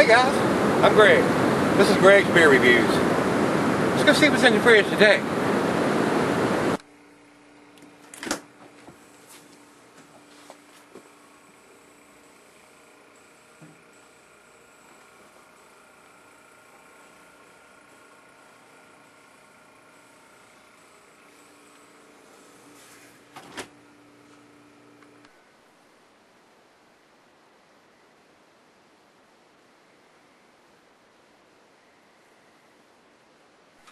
Hey guys, I'm Greg. This is Greg's Beer Reviews. Let's go see what's in the fridge today.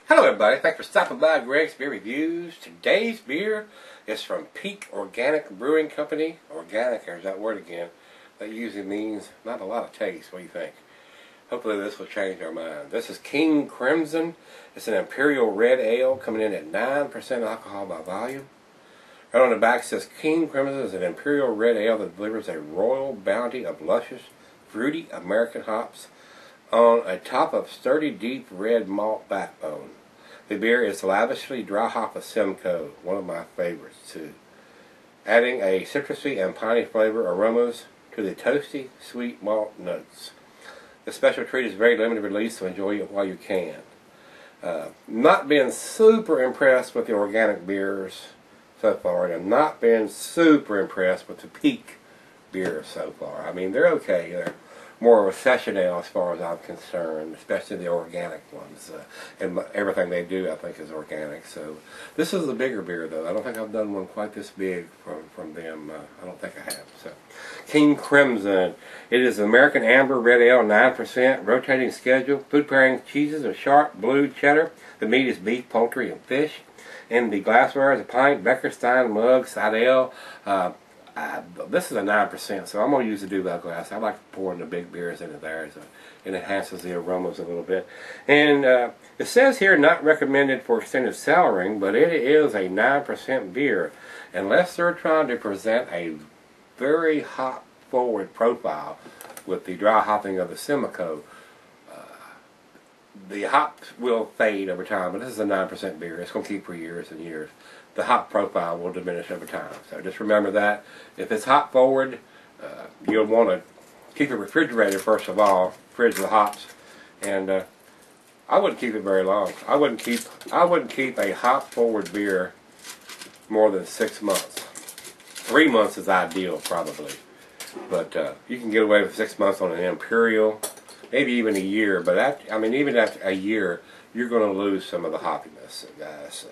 Hello everybody, thanks for stopping by Greg's Beer Reviews. Today's beer is from Peak Organic Brewing Company. Organic, there's that word again. That usually means not a lot of taste. What do you think? Hopefully this will change our mind. This is King Crimson. It's an Imperial Red Ale coming in at 9% alcohol by volume. Right on the back it says King Crimson is an Imperial Red Ale that delivers a royal bounty of luscious, fruity American hops on a top of sturdy, deep red malt backbone. The beer is lavishly dry hop of Simcoe, one of my favorites too, adding a citrusy and piney flavor aromas to the toasty, sweet malt notes. The special treat is very limited release, so enjoy it while you can. Not been super impressed with the organic beers so far, and I'm not been super impressed with the Peak beers so far. I mean, they're okay. They're more of a session ale as far as I'm concerned, especially the organic ones. And everything they do, I think, is organic. So this is the bigger beer, though. I don't think I've done one quite this big from them. I don't think I have. So King Crimson. It is American Amber Red Ale, 9%, rotating schedule. Food pairing cheeses are sharp blue cheddar. The meat is beef, poultry, and fish. And the glassware is a pint, Beckerstein mug, side ale. This is a 9%, so I'm going to use the Duvel glass. I like pouring the big beers into there, so it enhances the aromas a little bit. And it says here not recommended for extended cellaring, but it is a 9% beer. Unless they're trying to present a very hop-forward profile with the dry hopping of the Simcoe, the hops will fade over time, but this is a 9% beer. It's going to keep for years and years. The hop profile will diminish over time. So just remember that. If it's hop forward, you'll want to keep it refrigerated first of all, fridge the hops, and I wouldn't keep it very long. I wouldn't keep a hop forward beer more than 6 months. 3 months is ideal probably, but you can get away with 6 months on an Imperial, maybe even a year. But even after a year, you're going to lose some of the hoppiness, guys.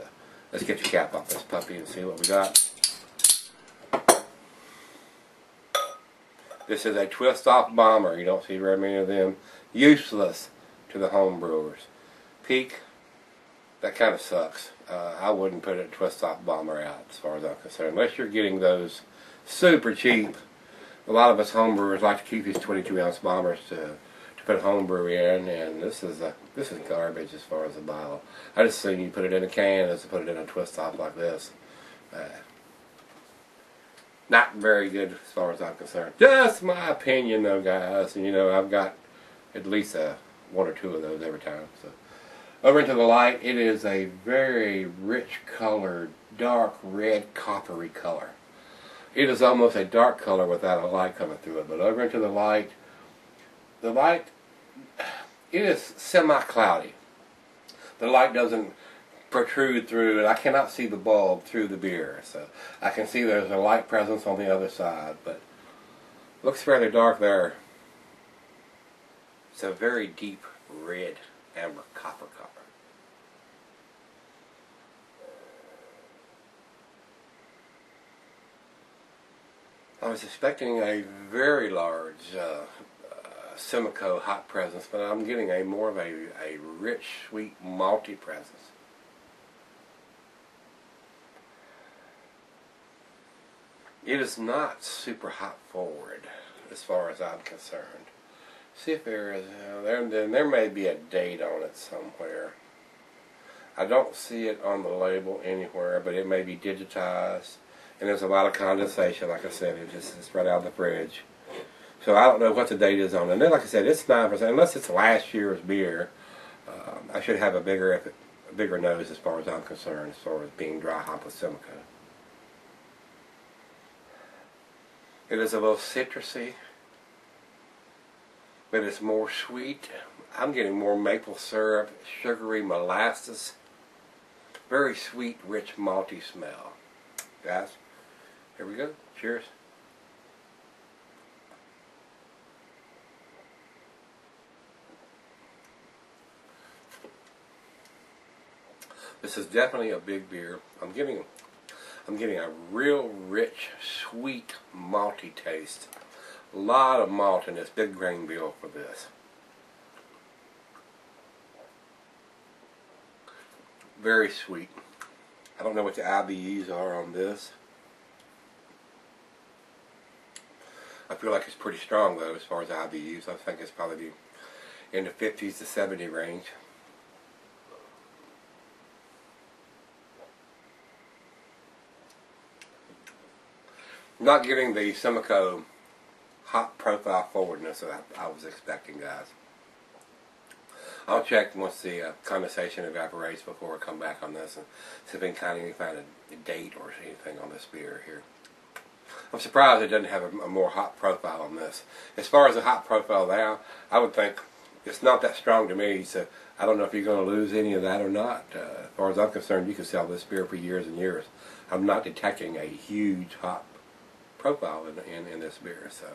Let's get your cap off this puppy and see what we got. This is a twist-off bomber. You don't see very many of them. Useless to the home brewers. Peak, that kind of sucks. I wouldn't put a twist-off bomber out as far as I'm concerned. Unless you're getting those super cheap. A lot of us home brewers like to keep these 22-ounce bombers to put homebrew in, and this is garbage as far as a bottle. I just seen you put it in a can as to put it in a twist off like this. Not very good as far as I'm concerned. Just my opinion though, guys. And, you know, I've got at least one or two of those every time. So over into the light, it is a very rich colored, dark red coppery color. It is almost a dark color without a light coming through it. But over into the light, it is semi-cloudy. The light doesn't protrude through, and I cannot see the bulb through the beer. So I can see there's a light presence on the other side, but looks fairly dark there. It's a very deep red amber copper color. I was expecting a very large Simcoe hot presence, but I'm getting more of a rich, sweet, malty presence. It is not super hop forward as far as I'm concerned. See if there is, there may be a date on it somewhere. I don't see it on the label anywhere, but it may be digitized. And there's a lot of condensation, like I said, it's right out of the fridge. So I don't know what the date is on it. And then, like I said, it's 9%. Unless it's last year's beer, I should have a bigger nose as far as I'm concerned, as far as being dry hop with Simcoe. It is a little citrusy. but it's more sweet. I'm getting more maple syrup, sugary molasses, very sweet, rich, malty smell. Guys, here we go. Cheers. This is definitely a big beer. I'm getting a real rich, sweet, malty taste. A lot of malt in this big grain bill for this. Very sweet. I don't know what the IBUs are on this. I feel like it's pretty strong though as far as IBUs. I think it's probably in the 50s to 70 range. Not getting the Simcoe hot profile forwardness that I was expecting, guys. I'll check once the condensation evaporates before I come back on this and see if I can find a date or anything on this beer here. I'm surprised it doesn't have a more hot profile on this. As far as the hot profile now, I would think it's not that strong to me, so I don't know if you're going to lose any of that or not. As far as I'm concerned, you can sell this beer for years and years. I'm not detecting a huge hot profile in this beer, so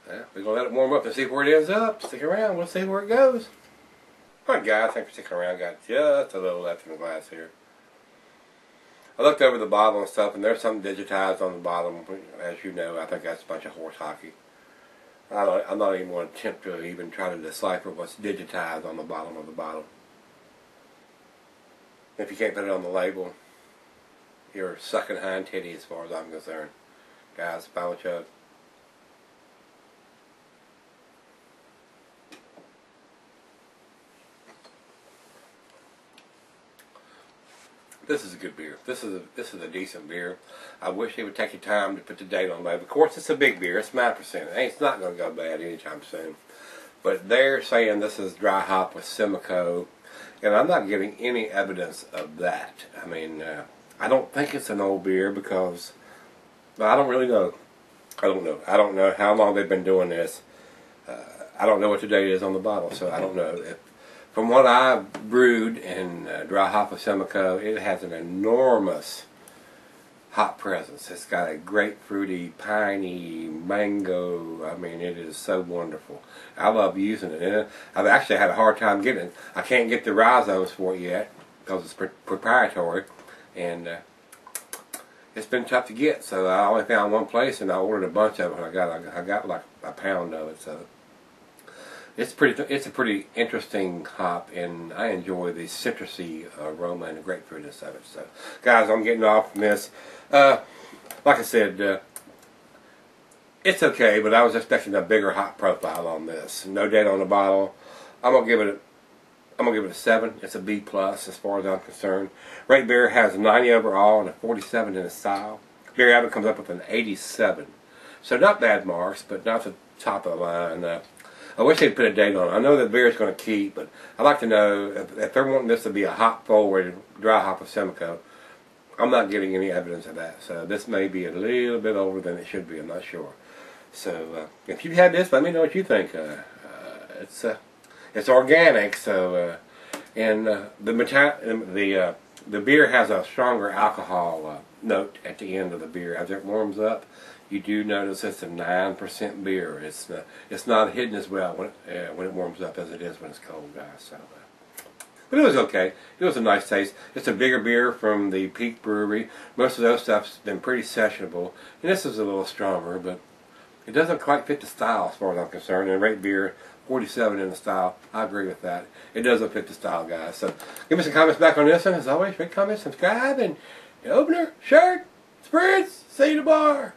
yeah, we're going to let it warm up and see where it ends up. Stick around, we'll see where it goes. Alright guys, thanks for sticking around. Got just a little left in the glass here. I looked over the bottle and stuff, and there's something digitized on the bottom. As you know, I think that's a bunch of horse hockey. I'm not even going to attempt to even try to decipher what's digitized on the bottom of the bottle. If you can't put it on the label, you're sucking hind titty as far as I'm concerned. Guys, final chug. This is a good beer. This is a decent beer. I wish they would take your time to put the date on the label. Of course, it's a big beer. It's 9%. It's not going to go bad anytime soon. But they're saying this is dry hop with Simcoe, and I'm not getting any evidence of that. I mean, I don't think it's an old beer because I don't really know. I don't know how long they've been doing this. I don't know what the date is on the bottle, so I don't know. From what I've brewed in dry hop with Simcoe, it has an enormous hop presence. It's got a grapefruity, piney, mango. I mean, it is so wonderful. I love using it. And I've actually had a hard time getting it. I can't get the rhizomes for it yet because it's proprietary, and it's been tough to get. So I only found one place, and I ordered a bunch of it. And I got like a pound of it. So it's a pretty interesting hop, and I enjoy the citrusy aroma and the grapefruitness of it. So, guys, I'm getting off from this. Like I said, it's okay, but I was expecting a bigger hop profile on this. No date on the bottle. I'm gonna give it a 7. It's a B+ as far as I'm concerned. Rate Beer has a 90 overall and a 47 in the style. Beer Abbott comes up with an 87. So not bad marks, but not the top of the line. I wish they'd put a date on it. I know the beer is going to keep, but I'd like to know if they're wanting this to be a hop-forward dry hop of Simcoe. I'm not getting any evidence of that. So this may be a little bit older than it should be. I'm not sure. So if you've had this, let me know what you think. It's organic, so and the beer has a stronger alcohol note at the end of the beer as it warms up. You do notice it's a 9% beer. It's not hidden as well when it warms up as it is when it's cold, guys. So, but it was okay. It was a nice taste. It's a bigger beer from the Peak Brewery. Most of those stuff's been pretty sessionable, and this is a little stronger, but it doesn't quite fit the style as far as I'm concerned. And Rate Beer 47 in the style. I agree with that. It doesn't fit the style, guys. So give me some comments back on this one. As always, rate, comment, subscribe, and the opener, shirt, spritz, see you at the bar.